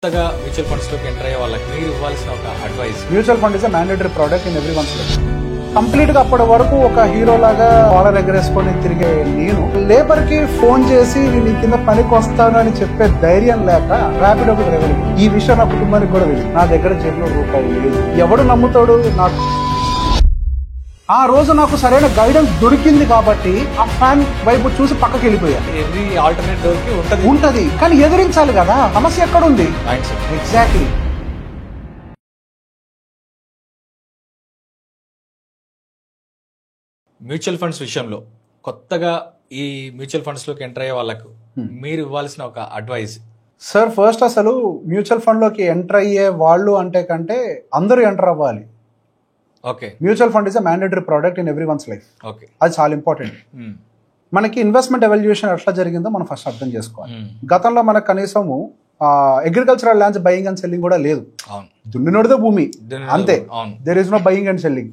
కొత్తగా mutual funds లోకి enter అయ్యే వాళ్ళకి మీరు ఇవ్వాల్సిన ఒక advice. Mutual fund is a mandatory product in every one's life. Complete గా అప్పటి వరకు ఒక హీరో లాగా కాలర్ ఎగరేసుకొని తిరిగే నేను లేబర్ కి ఫోన్ చేసి నేను కింద పనికి వస్తాను అని చెప్పే ధైర్యం లేక ర్యాపిడో డ్రైవర్. ఈ విషయం నా కుటుంబానికి కూడా తెలియదు. నా దగ్గర జేబులో రూపాయలు లేదు. ఎవడు నమ్ముతాడు? నాకు ఆ రోజు నాకు సరైన గైడెన్స్ దొరికింది కాబట్టి ఆ ఫ్యాన్ వైపు చూసి పక్కకి వెళ్ళిపోయాను. ఎవ్రీ ఆల్టర్నేట్ డోర్ కి ఉంటది కానీ ఎదిరించాలి కదా. సమస్య ఎక్కడుంది? ఎగ్జాక్ట్లీ. మ్యూచువల్ ఫండ్స్ విషయంలో కొత్తగా ఈ మ్యూచువల్ ఫండ్స్ లోకి ఎంటర్ అయ్యే వాళ్ళకు మీరు ఇవ్వాల్సిన ఒక అడ్వైస్. సార్ ఫస్ట్ అసలు మ్యూచువల్ ఫండ్ లోకి ఎంటర్ అయ్యే వాళ్ళు అంటే కంటే అందరూ ఎంటర్ అవ్వాలి. Okay. Mutual fund is a mandatory product in every one's life. Okay. అది చాలా ఇంపార్టెంట్. మనకి ఇన్వెస్ట్మెంట్ ఎవల్యూషన్ ఎట్లా జరిగిందో మనం ఫస్ట్ అర్థం చేసుకోవాలి. గతంలో మనకు కనీసము agricultural lands buying and selling కూడా లేదు. దున్నినోడిదే భూమి అంతే. There is no buying and selling.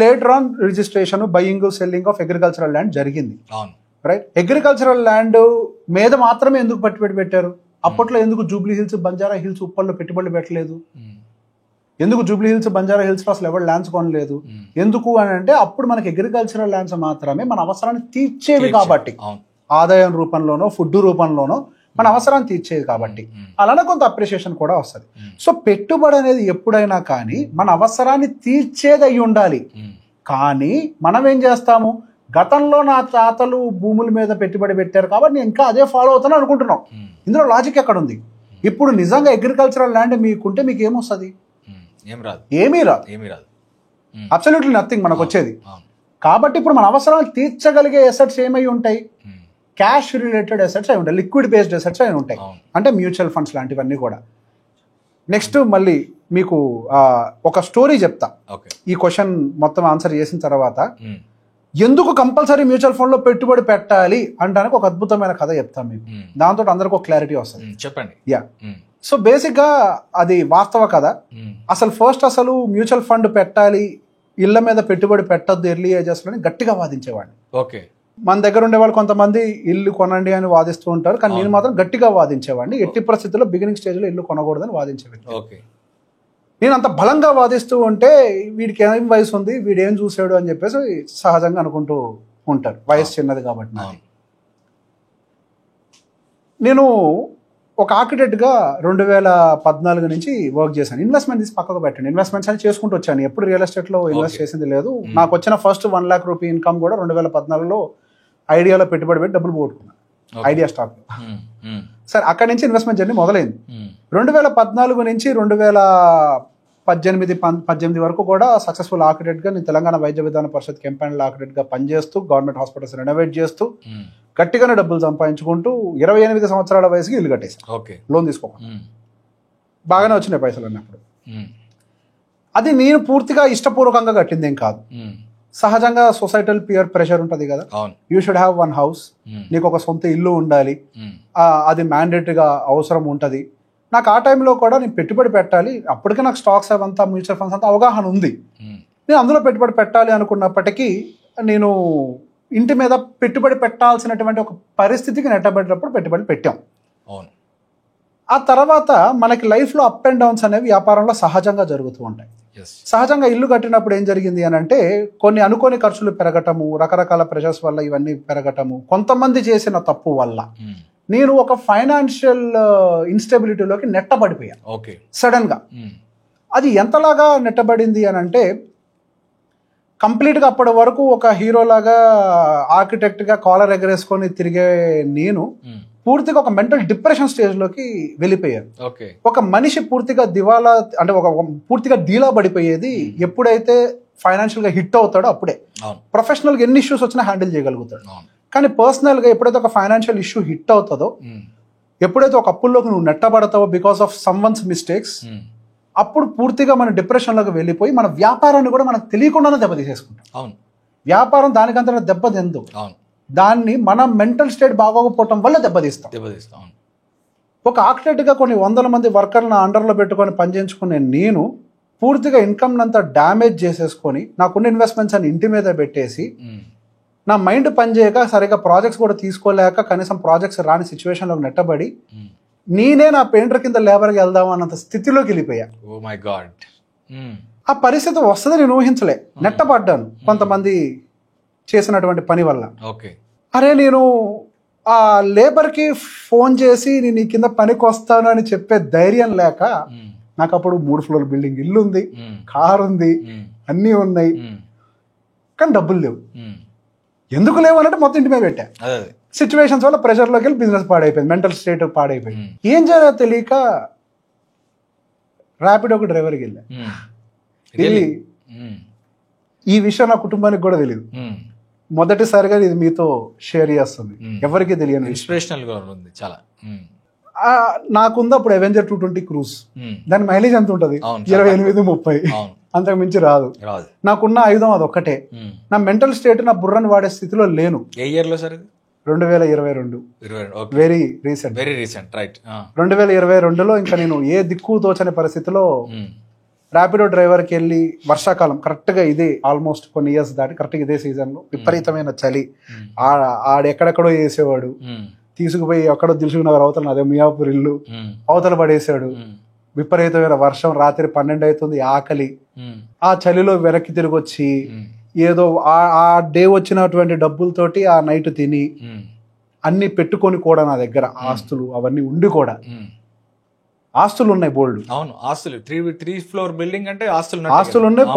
Later on registration buying selling of agricultural land జరిగింది. రైట్. అగ్రికల్చరల్ ల్యాండ్ మీద మాత్రమే ఎందుకు పెట్టుబడి పెట్టారు? అప్పట్లో ఎందుకు జూబ్లీ హిల్స్, బంజారా హిల్స్, ఉప్పల్లో పెట్టుబడులు పెట్టలేదు? ఎందుకు జూబ్లీ హిల్స్, బంజారా హిల్స్ లో అసలు ఎవరు ల్యాండ్స్ కొనలేదు? ఎందుకు అని అంటే అప్పుడు మనకి అగ్రికల్చరల్ ల్యాండ్స్ మాత్రమే మన అవసరాన్ని తీర్చేవి కాబట్టి, ఆదాయం రూపంలోనో ఫుడ్ రూపంలోనో మన అవసరాన్ని తీర్చేది కాబట్టి అలానే కొంత అప్రిషియేషన్ కూడా వస్తుంది. సో పెట్టుబడి అనేది ఎప్పుడైనా కానీ మన అవసరాన్ని తీర్చేది అయి ఉండాలి. కానీ మనం ఏం చేస్తాము? గతంలో నా తాతలు భూముల మీద పెట్టుబడి పెట్టారు కాబట్టి నేను ఇంకా అదే ఫాలో అవుతాను అనుకుంటున్నాం. ఇందులో లాజిక్ ఎక్కడ ఉంది? ఇప్పుడు నిజంగా అగ్రికల్చరల్ ల్యాండ్ మీకుంటే మీకు ఏమొస్తుంది? ఏమీ రాదు. అబ్సల్యూట్లీ నథింగ్ మనకు వచ్చేది. కాబట్టి ఇప్పుడు మన అవసరాలు తీర్చగలిగే అసెట్స్ ఏమై ఉంటాయి? క్యాష్ రిలేటెడ్ అసెట్స్ అయి ఉంటాయి, లిక్విడ్ బేస్డ్ అసెట్స్ అయి ఉంటాయి. అంటే మ్యూచువల్ ఫండ్స్ లాంటివన్నీ కూడా. నెక్స్ట్ మళ్ళీ మీకు ఒక స్టోరీ చెప్తా. ఈ క్వశ్చన్ మొత్తం ఆన్సర్ చేసిన తర్వాత ఎందుకు కంపల్సరీ మ్యూచువల్ ఫండ్ లో పెట్టుబడి పెట్టాలి అంటానికి ఒక అద్భుతమైన కథ చెప్తాను మీకు. దాంతో అందరికి ఒక క్లారిటీ వస్తుంది. చెప్పండి. యా. సో బేసిక్ గా అది వాస్తవ కథ. అసలు మ్యూచువల్ ఫండ్ పెట్టాలి, ఇళ్ల మీద పెట్టుబడి పెట్టద్దు ఎర్లీ ఏజెస్ లోని గట్టిగా వాదించేవాడిని. ఓకే. మన దగ్గర ఉండే వాళ్ళు కొంతమంది ఇల్లు కొనండి అని వాదిస్తూ ఉంటారు, కానీ నేను మాత్రం గట్టిగా వాదించేవాడిని. ఎట్టి పరిస్థితుల్లో బిగినింగ్ స్టేజ్ లో ఇల్లు కొనకూడదని వాదించేవాడిని. నేను అంత బలంగా వాదిస్తూ ఉంటే వీడికి ఏం వయసు ఉంది, వీడు ఏం చూసాడు అని చెప్పేసి సహజంగా అనుకుంటూ ఉంటారు. వయసు చిన్నది కాబట్టి. నేను ఒక ఆర్కిటెక్ట్గా 2014 నుంచి వర్క్ చేశాను. ఇన్వెస్ట్మెంట్ తీసి పక్కకు పెట్టండి. ఇన్వెస్ట్మెంట్స్ అని చేసుకుంటూ వచ్చాను. ఎప్పుడు రియల్ ఎస్టేట్లో ఇన్వెస్ట్ చేసింది లేదు. నాకు వచ్చిన ఫస్ట్ 1 lakh రూపీ ఇన్కమ్ కూడా 2014లో ఐడియాలో పెట్టుబడి పెట్టి డబ్బులు పోగొట్టుకున్నాను. ఐడియా స్టాక్లో. సరే, అక్కడి నుంచి ఇన్వెస్ట్మెంట్ జర్నీ మొదలైంది. 2014 నుంచి 2018 వరకు కూడా సక్సెస్ఫుల్ ఆర్కిటెక్ట్గా నేను తెలంగాణ వైద్య విధాన పరిషత్ కెంపెయిన్ ఆర్కిటెక్ట్గా పనిచేస్తూ గవర్నమెంట్ హాస్పిటల్స్ రెనోవేట్ చేస్తూ గట్టిగానే డబ్బులు సంపాదించుకుంటూ 28 సంవత్సరాల వయసుకి ఇల్లు కట్టేసాను. లోన్ తీసుకోకుండా. బాగానే వచ్చినాయి పైసలు అన్నప్పుడు. అది నేను పూర్తిగా ఇష్టపూర్వకంగా కట్టిందేం కాదు. సహజంగా సొసైటల్ పియర్ ప్రెషర్ ఉంటుంది కదా. You should have one house. నీకు ఒక సొంత ఇల్లు ఉండాలి, అది మ్యాండేటరీగా అవసరం ఉంటుంది. నాకు ఆ టైంలో కూడా నేను పెట్టుబడి పెట్టాలి, అప్పటికే నాకు స్టాక్స్ అవంతా మ్యూచువల్ ఫండ్స్ అంతా అవగాహన ఉంది. నేను అందులో పెట్టుబడి పెట్టాలి అనుకున్నప్పటికీ నేను ఇంటి మీద పెట్టుబడి పెట్టాల్సినటువంటి ఒక పరిస్థితికి నెట్టబడినప్పుడు పెట్టుబడి పెట్టాం. ఆ తర్వాత మనకి లైఫ్లో అప్ అండ్ డౌన్స్ అనేవి వ్యాపారంలో సహజంగా జరుగుతూ ఉంటాయి. సహజంగా ఇల్లు కట్టినప్పుడు ఏం జరిగింది అని అంటే కొన్ని అనుకోని ఖర్చులు పెరగటము, రకరకాల ప్రెషర్స్ వల్ల ఇవన్నీ పెరగటము, కొంతమంది చేసిన తప్పు వల్ల నేను ఒక ఫైనాన్షియల్ ఇన్స్టెబిలిటీలోకి నెట్టబడిపోయాను సడన్ గా. అది ఎంతలాగా నెట్టబడింది అని అంటే కంప్లీట్గా అప్పటి వరకు ఒక హీరోలాగా ఆర్కిటెక్ట్గా కాలర్ ఎగరేసుకొని తిరిగే నేను పూర్తిగా ఒక మెంటల్ డిప్రెషన్ స్టేజ్లోకి వెళ్ళిపోయాను. ఒక మనిషి పూర్తిగా దివాలా అంటే ఒక పూర్తిగా డీలా పడిపోయేది ఎప్పుడైతే ఫైనాన్షియల్గా హిట్ అవుతాడో అప్పుడే. ప్రొఫెషనల్గా ఎన్ని ఇష్యూస్ వచ్చినా హ్యాండిల్ చేయగలుగుతాడు. కానీ పర్సనల్గా ఎప్పుడైతే ఒక ఫైనాన్షియల్ ఇష్యూ హిట్ అవుతుందో, ఎప్పుడైతే ఒక అప్పుల్లోకి నువ్వు నెట్టబడతావో because of some one's mistakes, అప్పుడు పూర్తిగా మన డిప్రెషన్లోకి వెళ్ళిపోయి మన వ్యాపారాన్ని కూడా మనకు తెలియకుండానే దెబ్బతీసేసుకుంటాం. వ్యాపారం దానికంతా దెబ్బతిందు, దాన్ని మన మెంటల్ స్టేట్ బాగోకపోవటం వల్ల దెబ్బతీస్తాం. ఒక ఆర్కిటెక్ట్గా కొన్ని 100 మంది వర్కర్లను అండర్లో పెట్టుకొని పనిచేయించుకునే నేను పూర్తిగా ఇన్కమ్ అంతా డ్యామేజ్ చేసేసుకొని నాకున్న ఇన్వెస్ట్మెంట్స్ అని ఇంటి మీద పెట్టేసి నా మైండ్ పనిచేయక సరిగా ప్రాజెక్ట్స్ కూడా తీసుకోలేక కనీసం ప్రాజెక్ట్స్ రాని సిచ్యువేషన్లోకి నెట్టబడి నేనే నా పెయింటర్ కింద లేబర్కి వెళ్దాం అన్నంత స్థితిలోకి వెళ్ళిపోయా. Oh my god. ఆ పరిస్థితి వస్తుందని నేను ఊహించలే. నెట్టబడ్డాను కొంతమంది చేసినటువంటి పని వల్ల. ఓకే. అరే నేను ఆ లేబర్కి ఫోన్ చేసి నేను ఈ కింద పనికి వస్తాను అని చెప్పే ధైర్యం లేక, నాకు అప్పుడు 3 ఫ్లోర్ బిల్డింగ్ ఇల్లు ఉంది, కారు ఉంది, అన్నీ ఉన్నాయి, కానీ డబ్బులు లేవు. ఎందుకు లేవు అంటే మొత్తం ఇంటి మీద పెట్టా. సిచ్యువేషన్స్ వల్ల ప్రెషర్లోకి వెళ్ళి బిజినెస్ పాడైపోయింది, మెంటల్ స్టేట్ పాడైపోయింది. ఏం చేయాలో తెలియక ర్యాపిడో ఒక డ్రైవర్కి వెళ్ళా. ఈ విషయం నా కుటుంబానికి కూడా తెలియదు. మొదటిసారిగా ఇది మీతో షేర్ చేస్తుంది, ఎవరికి తెలియని. ఇన్స్పిరేషనల్ గా ఉంది చాలా. నాకుంది అప్పుడు అవెంజర్ 220 క్రూజ్. దాని మైలేజ్ ఎంత ఉంటుంది? 28-30, అంతకు మించి రాదు. నాకున్న ఆయుధం అదొక్కటే. నా మెంటల్ స్టేట్, నా బుర్రని వాడే స్థితిలో లేను. ఏ ఇయర్ లో సార్? 2022. Very recent right. 2022లో ఇంకా నేను ఏ దిక్కు తోచని పరిస్థితిలో ర్యాపిడో డ్రైవర్కి వెళ్ళి, వర్షాకాలం కరెక్ట్గా ఇదే, ఆల్మోస్ట్ కొన్ని ఇయర్స్ దాటి కరెక్ట్గా ఇదే సీజన్లో విపరీతమైన చలి, ఆడెక్కడెక్కడో వేసేవాడు, తీసుకుపోయి ఎక్కడో దిల్సుకునగర్ అవతల, అదే మియాపూర్ ఇల్లు అవతల పడేసాడు. విపరీతమైన వర్షం, రాత్రి 12 అవుతుంది, ఆకలి. ఆ చలిలో వెనక్కి తిరిగి వచ్చి ఏదో ఆ డే వచ్చినటువంటి డబ్బులతోటి ఆ నైట్ తిని అన్ని పెట్టుకొని కూడా, నా దగ్గర ఆస్తులు అవన్నీ ఉండి కూడా, ఆస్తులు ఉన్నాయి బోల్డ్. అవును, ఆస్తులు 3 ఫ్లోర్ బిల్డింగ్ అంటే ఆస్తులు ఉన్నాయి,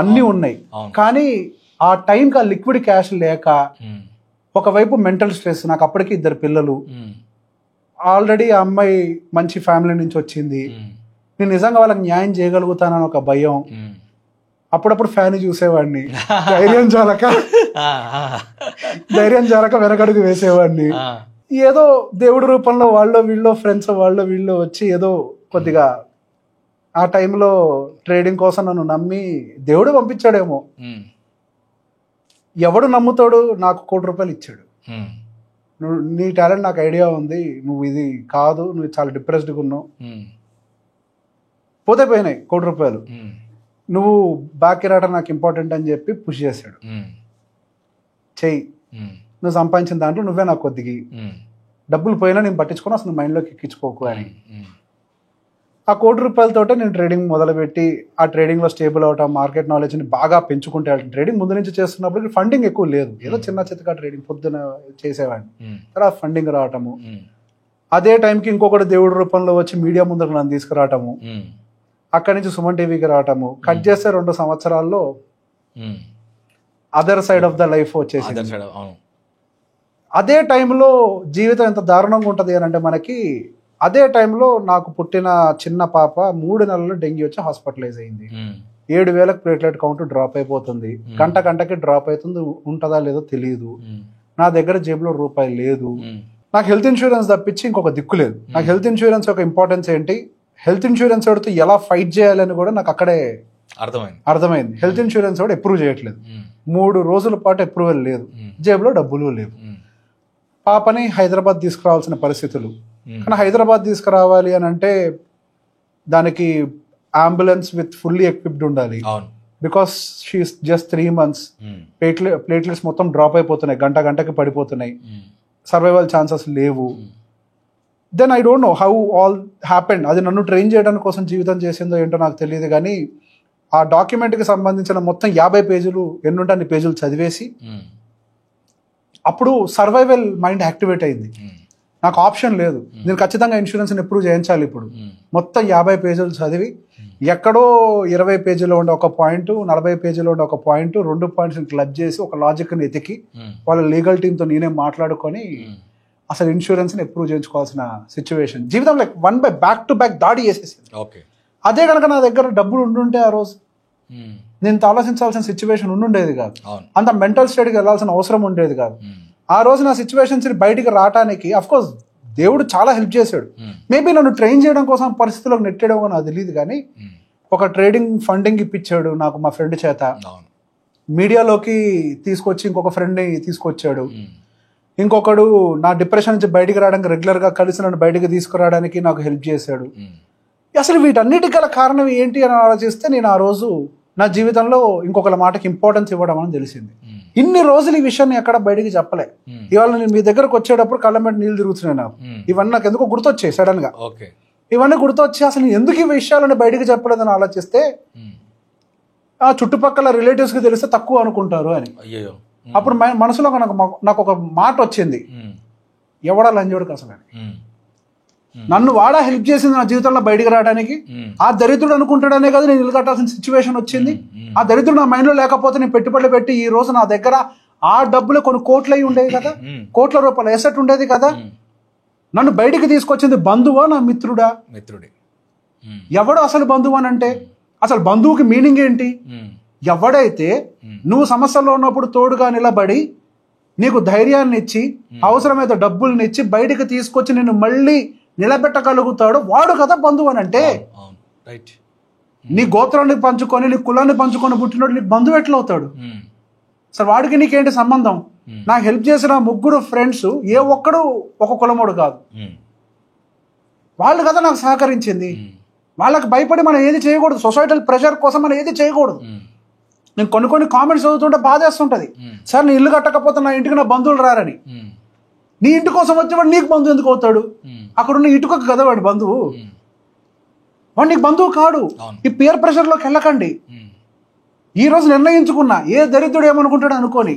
అన్ని ఉన్నాయి. కానీ ఆ టైంకి ఆ లిక్విడ్ క్యాష్ లేక, ఒకవైపు మెంటల్ స్ట్రెస్. నాకు అప్పటికి 2 పిల్లలు, ఆల్రెడీ ఆ అమ్మాయి మంచి ఫ్యామిలీ నుంచి వచ్చింది, నేను నిజంగా వాళ్ళకి న్యాయం చేయగలుగుతానని ఒక భయం. అప్పుడప్పుడు ఫ్యాన్ చూసేవాడిని, ధైర్యం జాలక వెనకడుగు వేసేవాడిని. ఏదో దేవుడి రూపంలో వాళ్ళో వీళ్ళో ఫ్రెండ్స్ వాళ్ళో వీళ్ళో వచ్చి ఏదో కొద్దిగా ఆ టైంలో ట్రేడింగ్ కోసం నన్ను నమ్మి దేవుడు పంపించాడేమో. ఎవడు నమ్ముతాడు? నాకు ₹1 ఇచ్చాడు. నువ్వు, నీ టాలెంట్ నాకు ఐడియా ఉంది, నువ్వు ఇది కాదు, నువ్వు చాలా డిప్రెస్డ్గా ఉన్నావు, పోతే పోయినాయి ₹1. నువ్వు బాకీ రావడం నాకు ఇంపార్టెంట్ అని చెప్పి పుష్ చేశాడు. చెయ్యి, నువ్వు సంపాదించిన దాంట్లో నువ్వే నాకు కొద్దిగా, డబ్బులు పోయినా నేను పట్టించుకొని అసలు మైండ్లోకి ఎక్కించుకోకు అని. ఆ ₹1 నేను ట్రేడింగ్ మొదలుపెట్టి, ఆ ట్రేడింగ్లో స్టేబుల్ అవటం, మార్కెట్ నాలెడ్జ్ని బాగా పెంచుకుంటే, ట్రేడింగ్ ముందు నుంచి చేస్తున్నప్పుడు ఫండింగ్ ఎక్కువ లేదు, ఏదో చిన్న చిత్తగా ట్రేడింగ్ పొద్దున చేసేవాడిని. తర్వాత ఫండింగ్ రావటము, అదే టైంకి ఇంకొకటి దేవుడి రూపంలో వచ్చి మీడియా ముందుకు నన్ను తీసుకురావటము, అక్కడి నుంచి సుమన్ టీవీకి రావటము. కట్ చేస్తే 2 సంవత్సరాల్లో other side of the life వచ్చేసి. అదే టైంలో జీవితం ఎంత దారుణంగా ఉంటుంది అని అంటే మనకి, అదే టైంలో నాకు పుట్టిన చిన్న పాప 3 నెలల్లో డెంగ్యూ వచ్చి హాస్పిటలైజ్ అయింది. 7,000 ప్లేట్లెట్ కౌంట్ డ్రాప్ అయిపోతుంది, గంటకి డ్రాప్ అవుతుంది, ఉంటుందా లేదో తెలియదు. నా దగ్గర జేబులో రూపాయి లేదు. నాకు హెల్త్ ఇన్సూరెన్స్ తప్పించి ఇంకొక దిక్కు లేదు. నాకు హెల్త్ ఇన్సూరెన్స్ యొక్క ఇంపార్టెన్స్ ఏంటి, హెల్త్ ఇన్సూరెన్స్ వాడితో ఎలా ఫైట్ చేయాలని కూడా నాకు అక్కడే అర్థమైంది. హెల్త్ ఇన్సూరెన్స్ వాడు అప్రూవ్ చేయట్లేదు, 3 రోజుల పాటు అప్రూవల్ లేదు, జేబులో డబ్బులు లేవు. పాపని హైదరాబాద్ తీసుకురావాల్సిన పరిస్థితులు. కానీ హైదరాబాద్ తీసుకురావాలి అని అంటే దానికి అంబులెన్స్ విత్ ఫుల్లీ ఎక్విప్డ్ ఉండాలి. Because she is just 3 months. Platelets మొత్తం డ్రాప్ అయిపోతున్నాయి, గంటకి పడిపోతున్నాయి, సర్వైవల్ ఛాన్సెస్ లేవు. Then I don't know how all happened. అది నన్ను ట్రైన్ చేయడానికి కోసం జీవితం చేసిందో ఏంటో నాకు తెలియదు. కానీ ఆ డాక్యుమెంట్కి సంబంధించిన మొత్తం 50 పేజీలు, ఎన్నుంటే అన్ని పేజీలు చదివేసి, అప్పుడు సర్వైవల్ మైండ్ యాక్టివేట్ అయింది. నాకు ఆప్షన్ లేదు, నేను ఖచ్చితంగా ఇన్సూరెన్స్ని అప్రూవ్ చేయించాలి. ఇప్పుడు మొత్తం 50 పేజీలు చదివి, ఎక్కడో 20 పేజీలో ఉండే ఒక పాయింట్, 40 పేజీలో ఉండే ఒక పాయింట్, 2 పాయింట్స్ క్లబ్ చేసి ఒక లాజిక్ని ఎతికి వాళ్ళ లీగల్ టీంతో నేనే మాట్లాడుకొని అసలు ఇన్సూరెన్స్ని అప్రూవ్ చేయించుకోవాల్సిన సిచ్యువేషన్. జీవితంలో బ్యాక్ టు బ్యాక్ దాడి చేసేసింది. అదే కనుక నా దగ్గర డబ్బులు ఉండుంటే ఆ రోజు నేను ఆలోచించాల్సిన సిచ్యువేషన్ ఉండుండేది కాదు, అంత మెంటల్ స్టేట్కి వెళ్ళాల్సిన అవసరం ఉండేది కాదు. ఆ రోజు నా సిచ్యువేషన్స్ బయటికి రావడానికి అఫ్కోర్స్ దేవుడు చాలా హెల్ప్ చేశాడు. మేబీ నన్ను ట్రైన్ చేయడం కోసం పరిస్థితులకు నెట్టడం నాకు తెలియదు. కానీ ఒక ట్రేడింగ్ ఫండింగ్ ఇప్పించాడు నాకు మా ఫ్రెండ్ చేత, మీడియాలోకి తీసుకొచ్చి ఇంకొక ఫ్రెండ్ని తీసుకొచ్చాడు, ఇంకొకడు నా డిప్రెషన్ నుంచి బయటికి రావడానికి రెగ్యులర్గా కలిసి నన్ను బయటికి తీసుకురావడానికి నాకు హెల్ప్ చేశాడు. అసలు వీటన్నిటికి గల కారణం ఏంటి అని ఆలోచిస్తే నేను ఆ రోజు నా జీవితంలో ఇంకొకళ్ళ మాటకి ఇంపార్టెన్స్ ఇవ్వడం అని తెలిసింది. ఇన్ని రోజులు ఈ విషయాన్ని ఎక్కడ బయటికి చెప్పలే. ఇవాళ నేను మీ దగ్గరకు వచ్చేటప్పుడు కళ్ళ మీద నీళ్ళు తిరుగుతున్నాయి నాకు. ఇవన్నీ నాకు ఎందుకో గుర్తొచ్చాయి సడన్ గా. ఇవన్నీ గుర్తొచ్చి అసలు ఎందుకు ఈ విషయాలను బయటికి చెప్పలేదని ఆలోచిస్తే ఆ చుట్టుపక్కల రిలేటివ్స్ కి తెలిస్తే తక్కువ అనుకుంటారు అని. అప్పుడు మనసులో నాకు ఒక మాట వచ్చింది, ఎవడా లంజోడికి అసలు అని. నన్ను వాడా హెల్ప్ చేసింది నా జీవితంలో బయటికి రావడానికి. ఆ దరిద్రుడు అనుకుంటాడనే కదా నేను ఇల్లు కట్టాల్సిన సిచ్యువేషన్ వచ్చింది. ఆ దరిద్రుడు నా మైండ్ లో లేకపోతే నేను పెట్టుబడులు పెట్టి ఈ రోజు నా దగ్గర ఆ డబ్బులు కొన్ని కోట్లు అయి ఉండేవి కదా, కోట్ల రూపాయల ఎసెట్ ఉండేది కదా. నన్ను బయటికి తీసుకొచ్చింది బంధువా నా మిత్రుడా? మిత్రుడే. ఎవడు అసలు బంధువు అని అంటే అసలు బంధువుకి మీనింగ్ ఏంటి? ఎవడైతే నువ్వు సమస్యలో ఉన్నప్పుడు తోడుగా నిలబడి నీకు ధైర్యాన్ని ఇచ్చి అవసరమైతే డబ్బుల్ని ఇచ్చి బయటికి తీసుకొచ్చి నిన్ను మళ్ళీ నిలబెట్టగలుగుతాడు వాడు కదా బంధువు అని అంటే. నీ గోత్రాన్ని పంచుకొని నీ కులాన్ని పంచుకొని పుట్టినోడు నీకు బంధువు ఎట్లా అవుతాడు? అసలు వాడికి నీకేంటి సంబంధం? నాకు హెల్ప్ చేసిన 3 ఫ్రెండ్స్ ఏ ఒక్కడు ఒక కులమోడు కాదు. వాళ్ళు కదా నాకు సహకరించింది. వాళ్ళకి భయపడి మనం ఏది చేయకూడదు. సొసైటల్ ప్రెషర్ కోసం మనం ఏది చేయకూడదు. నేను కొన్ని కామెంట్స్ చదువుతుంటే బాధేస్తుంటది, సార్ నీ ఇల్లు కట్టకపోతే నా ఇంటికి నా బంధువులు రారని. నీ ఇంటి కోసం వచ్చేవాడు నీకు బంధువు ఎందుకు అవుతాడు? అక్కడున్న ఇటుకకు కదా వాడి బంధువు, వాడు నీకు బంధువు కాడు. ఈ పియర్ ప్రెషర్లోకి వెళ్ళకండి. ఈ రోజు నిర్ణయించుకున్నా ఏ దరిద్రుడు ఏమనుకుంటాడు అనుకోని,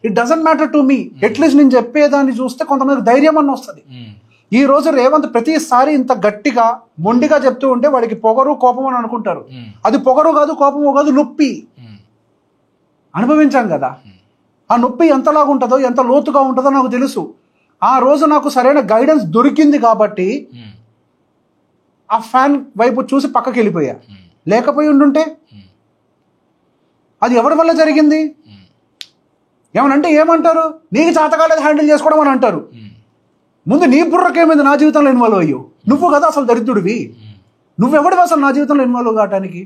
it doesn't matter to me. At least నేను చెప్పేదాన్ని చూస్తే కొంతమంది ధైర్యం అన్న వస్తుంది. ఈ రోజు రేవంత్ ప్రతిసారి ఇంత గట్టిగా మొండిగా చెప్తూ ఉంటే వాడికి పొగరు కోపం అని అనుకుంటారు. అది పొగరు కాదు, కోపము కాదు, నొప్పి. అనుభవించాం కదా, ఆ నొప్పి ఎంతలాగా ఉంటుందో ఎంత లోతుగా ఉంటుందో నాకు తెలుసు. ఆ రోజు నాకు సరైన గైడెన్స్ దొరికింది కాబట్టి ఆ ఫ్యాన్ వైపు చూసి పక్కకి వెళ్ళిపోయా. లేకపోయి ఉండుంటే అది ఎవరి వల్ల జరిగింది? ఏమనంటే ఏమంటారు, నీకు చేతకాలేదు హ్యాండిల్ చేసుకోవడం అని అంటారు. ముందు నీ బుర్రకేమైంది నా జీవితంలో ఇన్వాల్వ్ అయ్యో? నువ్వు కదా అసలు దరిద్రుడివి. నువ్వెవడివి అసలు నా జీవితంలో ఇన్వాల్వ్ కావడానికి?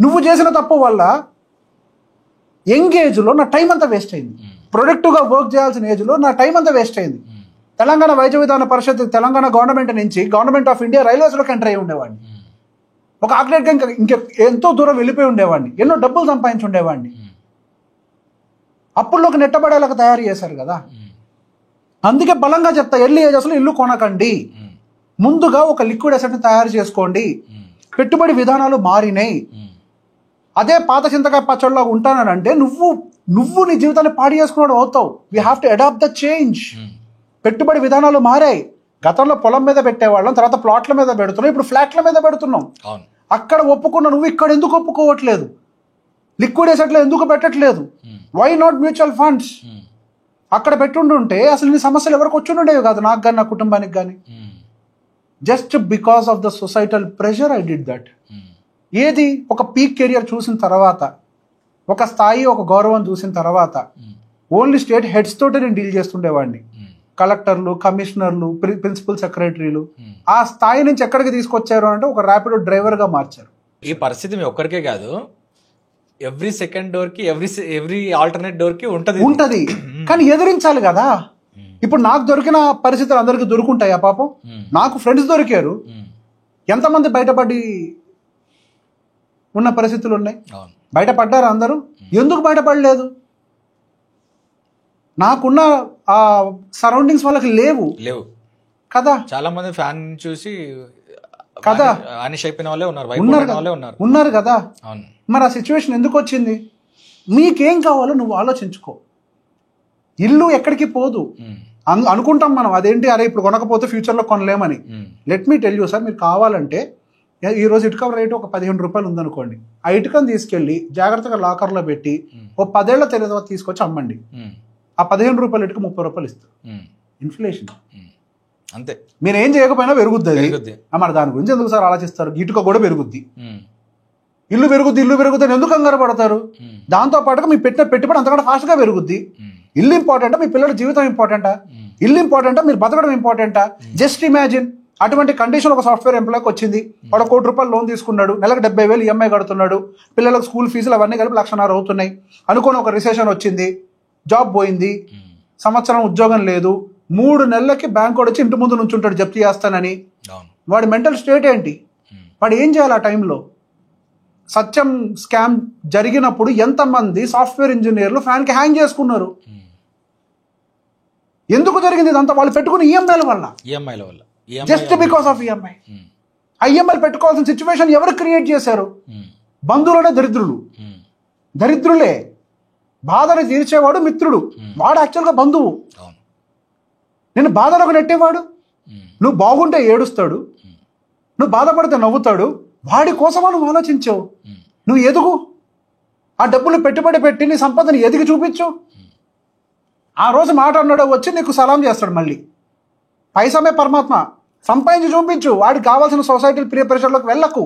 నువ్వు చేసిన తప్పు వల్ల యంగ్ ఏజ్లో నా టైం అంతా వేస్ట్ అయింది. ప్రొడక్టివ్గా వర్క్ చేయాల్సిన ఏజ్లో నా టైం అంతా వేస్ట్ అయింది. తెలంగాణ వైద్య విధాన పరిషత్ తెలంగాణ గవర్నమెంట్ నుంచి గవర్నమెంట్ ఆఫ్ ఇండియా రైల్వేస్లోకి ఎంటర్ అయ్యి ఉండేవాడిని. ఒక ఆర్కిటెక్ట్గా ఎంతో దూరం వెళ్ళిపోయి ఉండేవాడిని. ఎన్నో డబ్బులు సంపాదించి ఉండేవాడిని. అప్పుల్లోకి నెట్టబడేలాగా తయారు చేశారు కదా. అందుకే బలంగా చెప్తా, ఎర్లీ ఏజ్ అసలు ఇల్లు కొనకండి. ముందుగా ఒక లిక్విడ్ అసెట్ని తయారు చేసుకోండి. పెట్టుబడి విధానాలు మారినాయి. అదే పాత చింతకాయ పచ్చడిలాగా ఉంటానంటే నువ్వు నీ జీవితాన్ని పాడు చేసుకున్నాడు అవుతావు. We have to adapt the change. పెట్టుబడి విధానాలు మారాయి. గతంలో పొలం మీద పెట్టేవాళ్ళం, తర్వాత ప్లాట్ల మీద పెడుతున్నాం, ఇప్పుడు ఫ్లాట్ల మీద పెడుతున్నాం. అక్కడ ఒప్పుకున్నా, నువ్వు ఇక్కడ ఎందుకు ఒప్పుకోవట్లేదు? లిక్విడ్ అసెట్లో ఎందుకు పెట్టట్లేదు? Why not mutual funds? అక్కడ పెట్టుండుంటే అసలు నీ సమస్యలు ఎవరికి వచ్చి ఉండేవి కాదు, నాకు కానీ నా కుటుంబానికి కానీ. Just because of the societal pressure I did that. ఏది ఒక పీక్ కెరియర్ చూసిన తర్వాత, ఒక స్థాయి ఒక గౌరవం చూసిన తర్వాత ఓన్లీ స్టేట్ హెడ్స్ తోటి నేను డీల్ చేస్తుండేవాడిని. కలెక్టర్లు, కమిషనర్లు, ప్రిన్సిపల్ సెక్రటరీలు. ఆ స్థాయి నుంచి ఎక్కడికి తీసుకొచ్చారు అంటే ఒక ర్యాపిడో డ్రైవర్గా మార్చారు. ఈ పరిస్థితి మీ ఒక్కరికే కాదు, ఎవ్రీ సెకండ్ డోర్ కి ఎవ్రీ ఆల్టర్నేట్ డోర్ కి ఉంటది. కానీ ఎదిరించాలి కదా. ఇప్పుడు నాకు దొరికిన పరిస్థితులు అందరికి దొరుకుంటాయా? పాపం నాకు ఫ్రెండ్స్ దొరికారు. ఎంతమంది బయటపడి ఉన్న పరిస్థితులు ఉన్నాయి? బయటపడ్డారు అందరూ. ఎందుకు బయటపడలేదు? నాకున్న ఆ సరౌండింగ్స్ వాళ్ళకి లేవు కదా. చాలా మంది ఫ్యాన్ చూసి కదా అనిష్ అయిపోయిన వాళ్ళే ఉన్నారు కదా. మరి ఆ సిచ్యువేషన్ ఎందుకు వచ్చింది? మీకేం కావాలో నువ్వు ఆలోచించుకో. ఇల్లు ఎక్కడికి పోదు అనుకుంటాం మనం. అదేంటి, అరే ఇప్పుడు కొనకపోతే ఫ్యూచర్లో కొనలేమని. Let me tell you sir, మీరు కావాలంటే ఈ రోజు ఇటుక రేటు ఒక 15 రూపాయలు ఉందనుకోండి. ఆ ఇటుకను తీసుకెళ్లి జాగ్రత్తగా లాకర్లో పెట్టి ఓ 10 ఏళ్ల తర్వాత తీసుకొచ్చి అమ్మండి. ఆ 15 రూపాయలు ఇటుక 30 రూపాయలు ఇస్తారు. ఇన్ఫ్లేషన్ అంతే. మీరు ఏం చేయకపోయినా పెరుగుద్ది. మరి దాని గురించి ఎందుకు సార్ ఆలోచిస్తారు? ఇటుక కూడా పెరుగుద్ది, ఇల్లు పెరుగుద్ది అని ఎందుకు కంగారు పడతారు? దాంతో పాటుగా మీ పెట్టిన పెట్టుబడి అంతకంటే ఫాస్ట్ గా పెరుగుద్ది. ఇల్లు ఇంపార్టెంటా, మీ పిల్లల జీవితం ఇంపార్టెంటా? ఇల్లు ఇంపార్టెంటా, మీరు బతకడం ఇంపార్టెంటా? జస్ట్ ఇమాజిన్, అటువంటి కండిషన్ ఒక సాఫ్ట్వేర్ ఎంప్లాయ్కి వచ్చింది. వాడు 1 కోటి రూపాయలు లోన్ తీసుకున్నాడు, నెలకు 70,000 ఈఎంఐ కడుతున్నాడు, పిల్లలకు స్కూల్ ఫీజులు అవన్నీ కలిపి 1,50,000 అవుతున్నాయి. అనుకోని ఒక రిసెషన్ వచ్చింది, జాబ్ పోయింది, సంవత్సరం ఉద్యోగం లేదు, 3 నెలలకి బ్యాంక్ వాడు వచ్చి ఇంటి ముందు నుంచి ఉంటాడు జప్తు చేస్తానని. వాడి మెంటల్ స్టేట్ ఏంటి? వాడు ఏం చేయాలి ఆ టైంలో? సత్యం స్కామ్ జరిగినప్పుడు ఎంతమంది సాఫ్ట్వేర్ ఇంజనీర్లు ఫ్యాన్కి హ్యాంగ్ చేసుకున్నారు? ఎందుకు జరిగింది ఇదంతా? వాళ్ళు పెట్టుకున్న ఈఎంఐల వల్ల, జస్ట్ బికాస్ ఆఫ్ ఈఎంఐ. ఐఎంఐలు పెట్టుకోవాల్సిన సిచ్యువేషన్ ఎవరు క్రియేట్ చేశారు? బంధువులనే దరిద్రులు, దరిద్రులే. బాధని తీర్చేవాడు మిత్రుడు, వాడు యాక్చువల్గా బంధువు. నేను బాధలోకి నెట్టేవాడు, నువ్వు బాగుంటే ఏడుస్తాడు, నువ్వు బాధపడితే నవ్వుతాడు. వాడి కోసమా నువ్వు ఆలోచించావు? నువ్వు ఎదుగు, ఆ డబ్బులు పెట్టుబడి పెట్టి నీ సంపదని ఎదిగి చూపించు. ఆ రోజు మాట అన్నాడు వచ్చి నీకు సలాం చేస్తాడు. మళ్ళీ పైసమే పరమాత్మ, సంపాదించి చూపించు. వాడికి కావాల్సిన సొసైటీ ప్రియ ప్రెషర్లోకి వెళ్ళకు.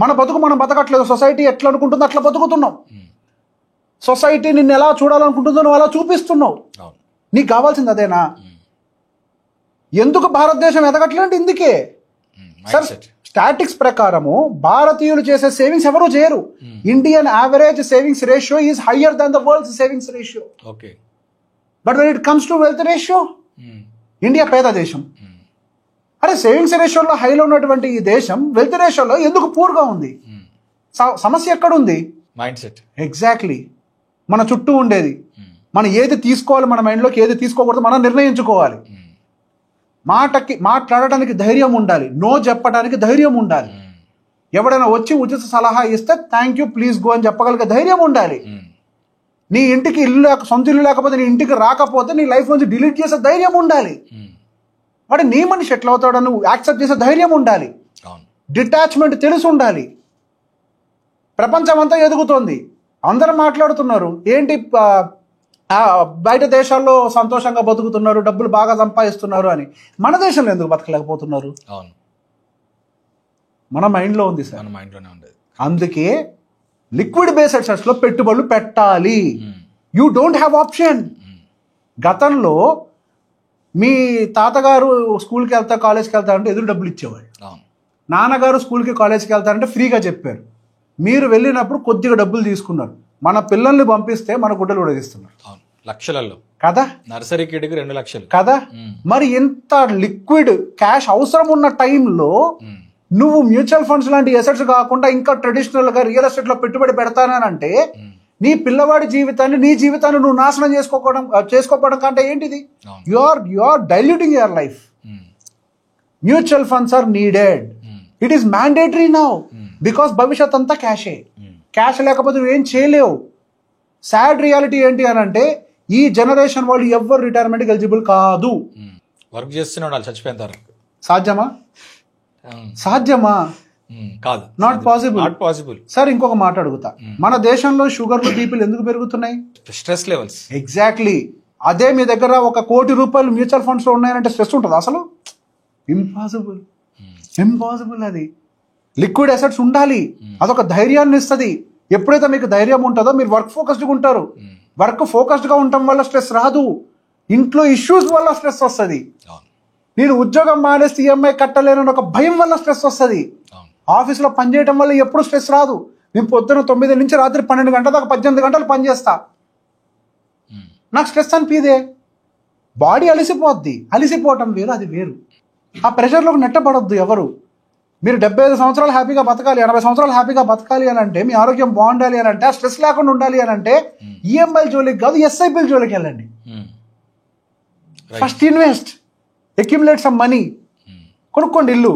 మన బతుకు మనం బతకట్లేదు, సొసైటీ ఎట్లా అనుకుంటుందో అట్లా బతుకుతున్నావు. సొసైటీ నిన్ను ఎలా చూడాలనుకుంటుందో నువ్వు అలా చూపిస్తున్నావు. నీకు కావాల్సింది అదేనా? ఎందుకు భారతదేశం ఎదగట్లేదు? ఇందుకే సార్, స్టాటిక్స్ ప్రకారము భారతీయులు చేసే సేవింగ్స్ ఎవరు చేయరు. Indian average savings ratio is higher than the world's savings ratio. But when it comes to wealth ratio, India పేద దేశం. అరే సేవింగ్స్ రేషియోలో హైలో ఉన్నటువంటి ఈ దేశం వెల్త్ రేషియోలో ఎందుకు పూర్గా ఉంది? సమస్య ఎక్కడుంది? Mind set. ఎగ్జాక్ట్లీ. మన చుట్టూ ఉండేది, మనం ఏది తీసుకోవాలి, మన మైండ్లోకి ఏది తీసుకోకూడదు మనం నిర్ణయించుకోవాలి. మాట్లాడడానికి ధైర్యం ఉండాలి, నో చెప్పడానికి ధైర్యం ఉండాలి. ఎవడైనా వచ్చి ఉచిత సలహా ఇస్తే థ్యాంక్ యూ ప్లీజ్ గో అని చెప్పగలిగే ధైర్యం ఉండాలి. నీ ఇంటికి ఇల్లు సొంత ఇల్లు లేకపోతే, నీ ఇంటికి రాకపోతే నీ లైఫ్ నుంచి డిలీట్ చేసే ధైర్యం ఉండాలి. వాడు నీ మనిషి ఎట్లా అవుతాడో నువ్వు యాక్సెప్ట్ చేసే ధైర్యం ఉండాలి. డిటాచ్మెంట్ తెలిసి ఉండాలి. ప్రపంచం అంతా ఎదుగుతోంది, అందరూ మాట్లాడుతున్నారు ఏంటి బయట దేశాల్లో సంతోషంగా బతుకుతున్నారు, డబ్బులు బాగా సంపాదిస్తున్నారు అని. మన దేశంలో ఎందుకు బతకలేకపోతున్నారు? మన మైండ్లో ఉంది సార్, మన మైండ్లోనే ఉండేది. అందుకే లిక్విడ్ బేస్ అసెట్స్లో పెట్టుబడులు పెట్టాలి. You don't have option. గతంలో మీ తాతగారు స్కూల్కి వెళ్తా కాలేజ్కి వెళ్తా అంటే ఎదురు డబ్బులు ఇచ్చేవాళ్ళు. నాన్నగారు స్కూల్కి కాలేజ్కి వెళ్తారంటే ఫ్రీగా చెప్పారు. మీరు వెళ్ళినప్పుడు కొద్దిగా డబ్బులు తీసుకున్నారు. మన పిల్లల్ని పంపిస్తే మన గుడ్డలు ఉడగిస్తున్నారు లక్షలలో కదా. నర్సరీ కిడ్కి 2 లక్షలు కదా. మరి ఇంత లిక్విడ్ క్యాష్ అవసరం ఉన్న టైంలో నువ్వు మ్యూచువల్ ఫండ్స్ లాంటి అసెట్స్ కాకుండా ఇంకా ట్రెడిషనల్ గా రియల్ ఎస్టేట్ లో పెట్టుబడి పెడతానంటే నీ పిల్లవాడి జీవితాన్ని, నీ జీవితాన్ని నువ్వు నాశనం చేసుకోవడం కంటే ఏంటిది? You are diluting your life. Mutual funds are needed. It is mandatory now because భవిష్యత్ అంతా క్యాషే. క్యాష్ లేకపోతే నువ్వేం చేయలేవు. సాడ్ రియాలిటీ ఏంటి అని అంటే ఈ జనరేషన్ వాళ్ళు ఎవ్వరు రిటైర్మెంట్కి ఎలిజిబుల్ కాదు. వర్క్ చేస్తున్నాడు చచ్చిపోతారు. సాధ్యమా? సాధ్యమా? కాదు, నాట్ పాసిబుల్. సార్ ఇంకొక మాట అడుగుతా, మన దేశంలో షుగర్లు బీపీలు ఎందుకు పెరుగుతున్నాయి? Stress levels. ఎగ్జాక్ట్లీ. అదే మీ దగ్గర 1 కోటి రూపాయలు మ్యూచువల్ ఫండ్స్ లో ఉన్నాయంటే స్ట్రెస్ ఉంటుంది అసలు? ఇంపాసిబుల్. అది లిక్విడ్ అసెట్స్ ఉండాలి, అదొక ధైర్యాన్ని ఇస్తుంది. ఎప్పుడైతే మీకు ధైర్యం ఉంటుందో మీరు వర్క్ ఫోకస్డ్గా ఉంటారు. వర్క్ ఫోకస్డ్గా ఉండటం వల్ల స్ట్రెస్ రాదు, ఇంట్లో ఇష్యూస్ వల్ల స్ట్రెస్ వస్తుంది. నేను ఉద్యోగం మానేస్తే ఈఎంఐ కట్టలేనని ఒక భయం వల్ల స్ట్రెస్ వస్తుంది. ఆఫీస్లో పనిచేయడం వల్ల ఎప్పుడు స్ట్రెస్ రాదు. నేను పొద్దున 9 నుంచి రాత్రి 12 గంటల దాకా 18 గంటలు పనిచేస్తా, నాకు స్ట్రెస్ అనిపిదే. బాడీ అలిసిపోద్ది, అలిసిపోవటం వేరు, అది వేరు. ఆ ప్రెషర్లోకి నెట్టబడొద్దు ఎవరు. మీరు 75 సంవత్సరాలు హ్యాపీగా బతకాలి, 80 సంవత్సరాలు హ్యాపీగా బతకాలి అని అంటే, మీ ఆరోగ్యం బాగుండాలి అని అంటే, ఆ స్ట్రెస్ లేకుండా ఉండాలి అని అంటే ఈఎంఐ జోలికి కాదు ఎస్ఐపిల జోలికి వెళ్ళండి. First invest, accumulate some money, కొనుక్కోండి ఇల్లు.